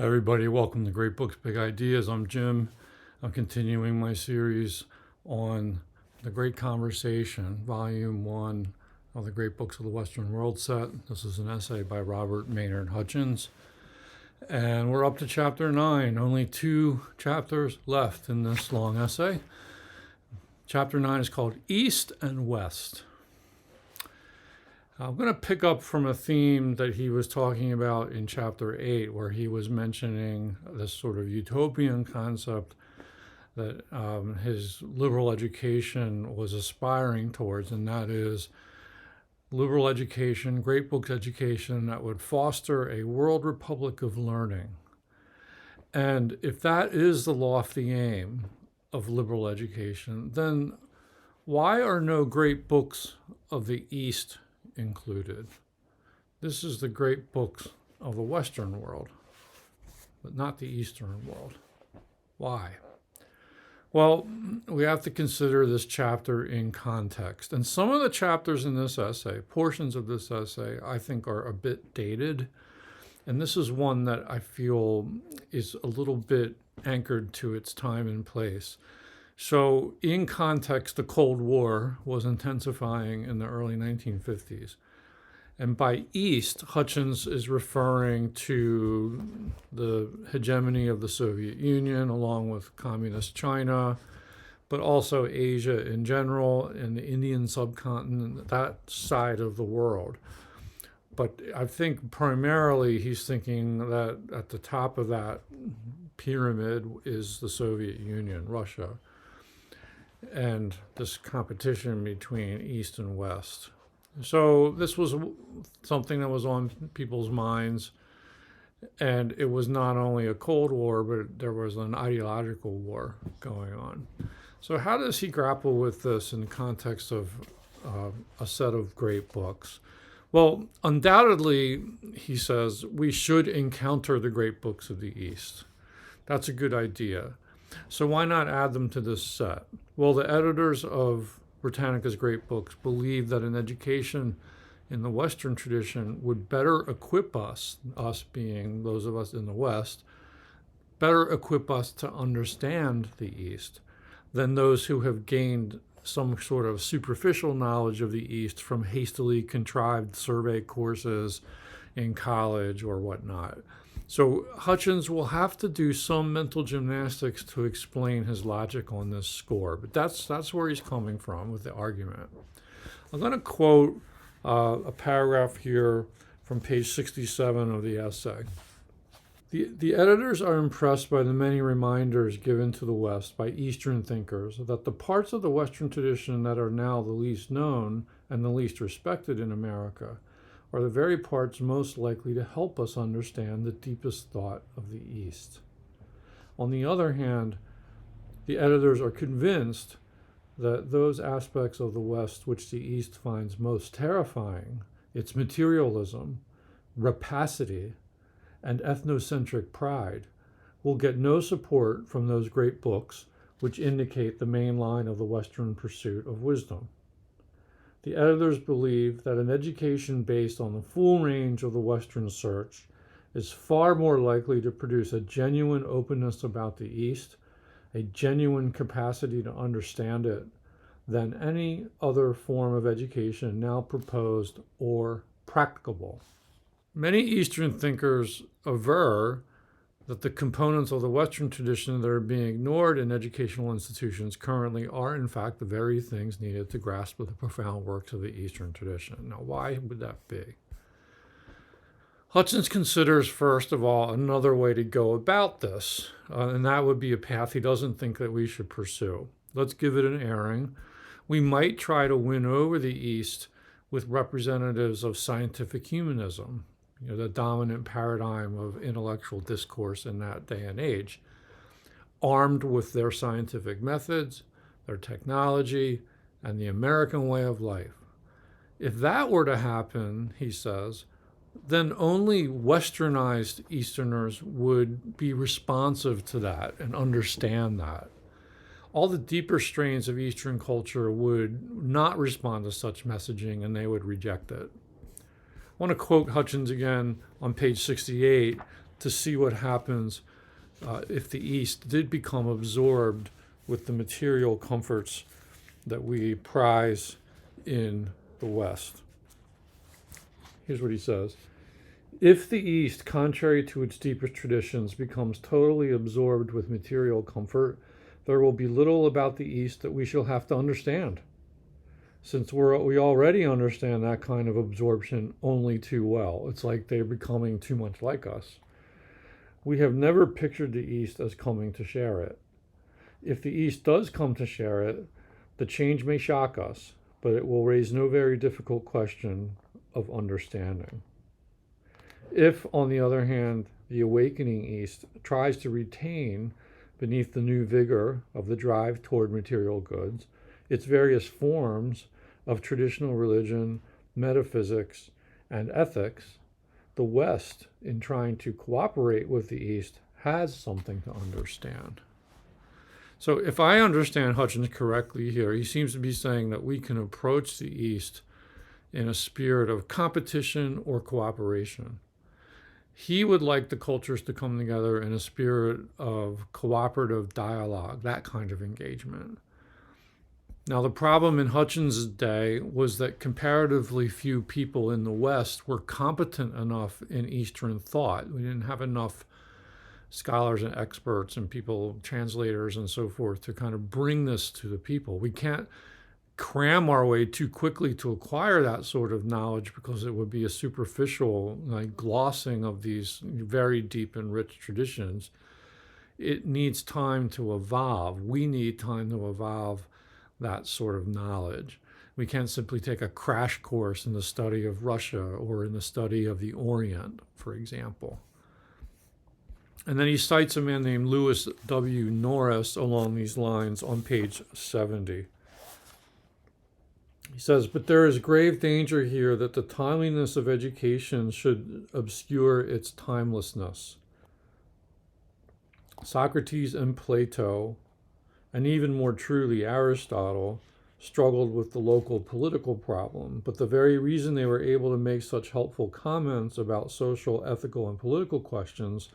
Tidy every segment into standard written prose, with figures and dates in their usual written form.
Everybody, welcome to Great Books, Big Ideas. I'm Jim. I'm continuing my series on The Great Conversation, Volume 1 of the Great Books of the Western World set. This is an essay by Robert Maynard Hutchins. And we're up to Chapter 9. Only 2 chapters left in this long essay. Chapter 9 is called East and West. I'm going to pick up from a theme that he was talking about in Chapter 8, where he was mentioning this sort of utopian concept that his liberal education was aspiring towards, and that is liberal education, great books education that would foster a world republic of learning. And if that is the lofty aim of liberal education, then why are no great books of the East included? This is the great books of the Western world, but not the Eastern world. Why? Well, we have to consider this chapter in context. And some of the chapters in this essay, portions of this essay, I think are a bit dated. And this is one that I feel is a little bit anchored to its time and place. So in context, the Cold War was intensifying in the early 1950s. And by East, Hutchins is referring to the hegemony of the Soviet Union along with communist China, but also Asia in general and the Indian subcontinent, that side of the world. But I think primarily he's thinking that at the top of that pyramid is the Soviet Union, Russia, and this competition between East and West. So this was something that was on people's minds, and it was not only a Cold War, but there was an ideological war going on. So how does he grapple with this in the context of a set of great books? Well, undoubtedly, he says, we should encounter the great books of the East. That's a good idea. So why not add them to this set? Well, the editors of Britannica's Great Books believe that an education in the Western tradition would better equip us being those of us in the West, better equip us to understand the East than those who have gained some sort of superficial knowledge of the East from hastily contrived survey courses in college or whatnot. So Hutchins will have to do some mental gymnastics to explain his logic on this score, but that's where he's coming from with the argument. I'm going to quote a paragraph here from page 67 of the essay. The editors are impressed by the many reminders given to the West by Eastern thinkers that the parts of the Western tradition that are now the least known and the least respected in America are the very parts most likely to help us understand the deepest thought of the East. On the other hand, the editors are convinced that those aspects of the West which the East finds most terrifying, its materialism, rapacity, and ethnocentric pride, will get no support from those great books which indicate the main line of the Western pursuit of wisdom. The editors believe that an education based on the full range of the Western search is far more likely to produce a genuine openness about the East, a genuine capacity to understand it, than any other form of education now proposed or practicable. Many Eastern thinkers aver that the components of the Western tradition that are being ignored in educational institutions currently are, in fact, the very things needed to grasp the profound works of the Eastern tradition. Now, why would that be? Hutchins considers, first of all, another way to go about this, and that would be a path he doesn't think that we should pursue. Let's give it an airing. We might try to win over the East with representatives of scientific humanism, the dominant paradigm of intellectual discourse in that day and age, armed with their scientific methods, their technology, and the American way of life. If that were to happen, he says, then only westernized Easterners would be responsive to that and understand that. All the deeper strains of Eastern culture would not respond to such messaging, and they would reject it. I want to quote Hutchins again on page 68 to see what happens if the East did become absorbed with the material comforts that we prize in the West. Here's what he says. If the East, contrary to its deepest traditions, becomes totally absorbed with material comfort, there will be little about the East that we shall have to understand, since we already understand that kind of absorption only too well. It's like they're becoming too much like us. We have never pictured the East as coming to share it. If the East does come to share it, the change may shock us, but it will raise no very difficult question of understanding. If, on the other hand, the awakening East tries to retain, beneath the new vigor of the drive toward material goods, its various forms of traditional religion, metaphysics, and ethics, the West, in trying to cooperate with the East, has something to understand. So if I understand Hutchins correctly here, he seems to be saying that we can approach the East in a spirit of competition or cooperation. He would like the cultures to come together in a spirit of cooperative dialogue, that kind of engagement. Now, the problem in Hutchins' day was that comparatively few people in the West were competent enough in Eastern thought. We didn't have enough scholars and experts and people, translators and so forth, to kind of bring this to the people. We can't cram our way too quickly to acquire that sort of knowledge, because it would be a superficial glossing of these very deep and rich traditions. It needs time to evolve. We need time to evolve that sort of knowledge. We can't simply take a crash course in the study of Russia or in the study of the Orient, for example. And then he cites a man named Lewis W. Norris along these lines on page 70. He says, but there is grave danger here that the timeliness of education should obscure its timelessness. Socrates and Plato, and even more truly Aristotle, struggled with the local political problem, but the very reason they were able to make such helpful comments about social, ethical, and political questions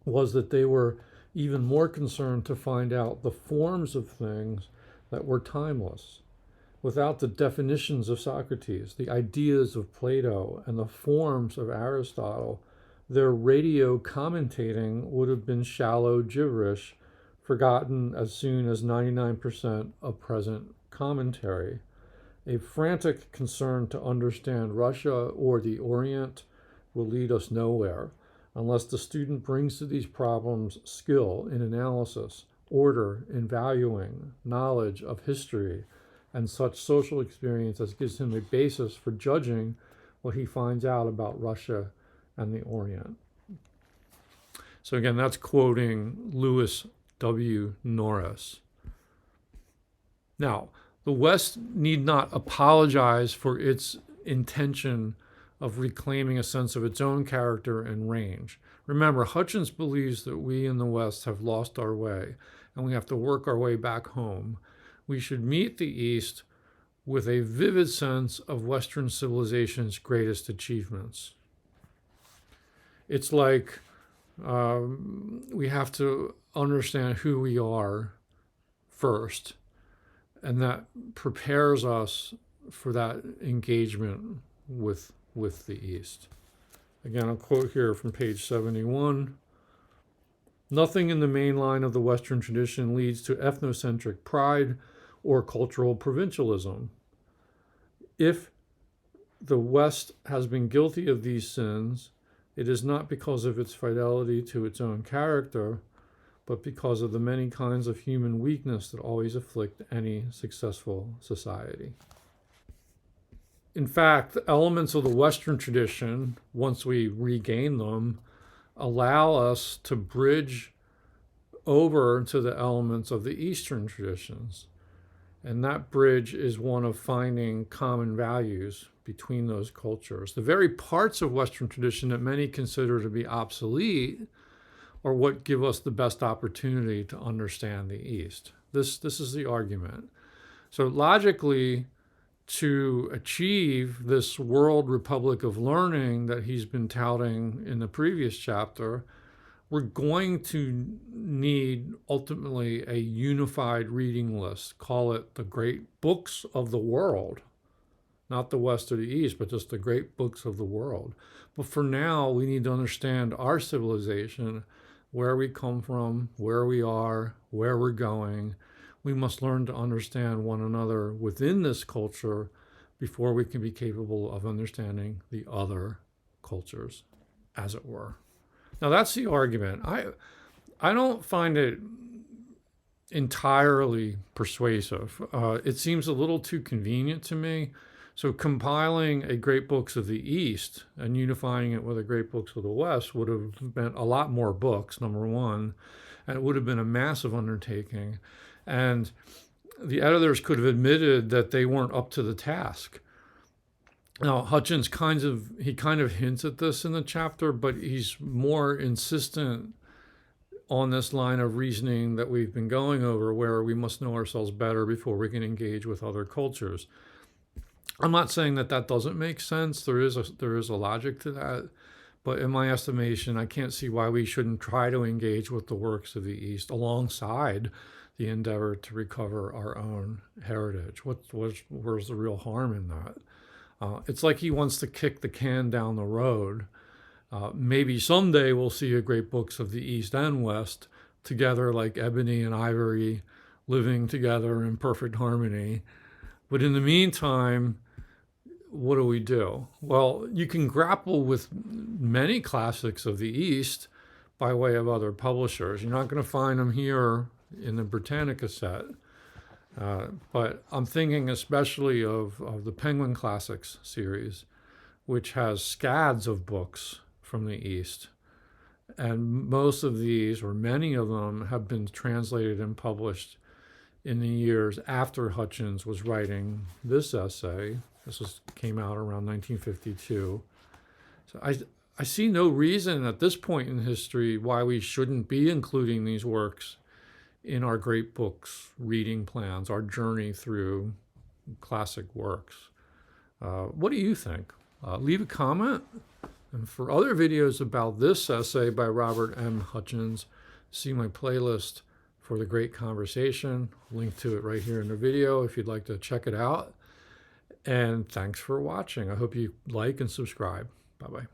was that they were even more concerned to find out the forms of things that were timeless. Without the definitions of Socrates, the ideas of Plato, and the forms of Aristotle, their radio commentating would have been shallow gibberish, forgotten as soon as 99% of present commentary. A frantic concern to understand Russia or the Orient will lead us nowhere unless the student brings to these problems skill in analysis, order in valuing, knowledge of history, and such social experience as gives him a basis for judging what he finds out about Russia and the Orient. So again, that's quoting Lewis W. Norris. Now, the West need not apologize for its intention of reclaiming a sense of its own character and range. Remember, Hutchins believes that we in the West have lost our way, and we have to work our way back home. We should meet the East with a vivid sense of Western civilization's greatest achievements. It's like we have to understand who we are first, and that prepares us for that engagement with the East. Again, I'll quote here from page 71. Nothing in the main line of the Western tradition leads to ethnocentric pride or cultural provincialism. If the West has been guilty of these sins, it is not because of its fidelity to its own character, but because of the many kinds of human weakness that always afflict any successful society. In fact, the elements of the Western tradition, once we regain them, allow us to bridge over to the elements of the Eastern traditions. And that bridge is one of finding common values between those cultures. The very parts of Western tradition that many consider to be obsolete are what give us the best opportunity to understand the East. This is the argument. So logically, to achieve this world republic of learning that he's been touting in the previous chapter, we're going to need ultimately a unified reading list. Call it the great books of the world, not the West or the East, but just the great books of the world. But for now, we need to understand our civilization, where we come from, where we are, where we're going. We must learn to understand one another within this culture before we can be capable of understanding the other cultures, as it were. Now, that's the argument. I don't find it entirely persuasive. It seems a little too convenient to me. So compiling a Great Books of the East and unifying it with a Great Books of the West would have meant a lot more books, number one, and it would have been a massive undertaking. And the editors could have admitted that they weren't up to the task. Now, Hutchins kind of hints at this in the chapter, but he's more insistent on this line of reasoning that we've been going over, where we must know ourselves better before we can engage with other cultures. I'm not saying that that doesn't make sense. There is a logic to that. But in my estimation, I can't see why we shouldn't try to engage with the works of the East alongside the endeavor to recover our own heritage. Where's the real harm in that? It's like he wants to kick the can down the road. Maybe someday we'll see a Great Books of the East and West together like ebony and ivory, living together in perfect harmony. But in the meantime, what do we do? Well, you can grapple with many classics of the East by way of other publishers. You're not going to find them here in the Britannica set. But I'm thinking especially of the Penguin Classics series, which has scads of books from the East. And most of these, or many of them, have been translated and published in the years after Hutchins was writing this essay. Came out around 1952. So I see no reason at this point in history why we shouldn't be including these works in our Great Books reading plans, our journey through classic works. What do you think? Leave a comment. And for other videos about this essay by Robert M. Hutchins, see my playlist for The Great Conversation. Link to it right here in the video if you'd like to check it out. And thanks for watching. I hope you like and subscribe. Bye-bye.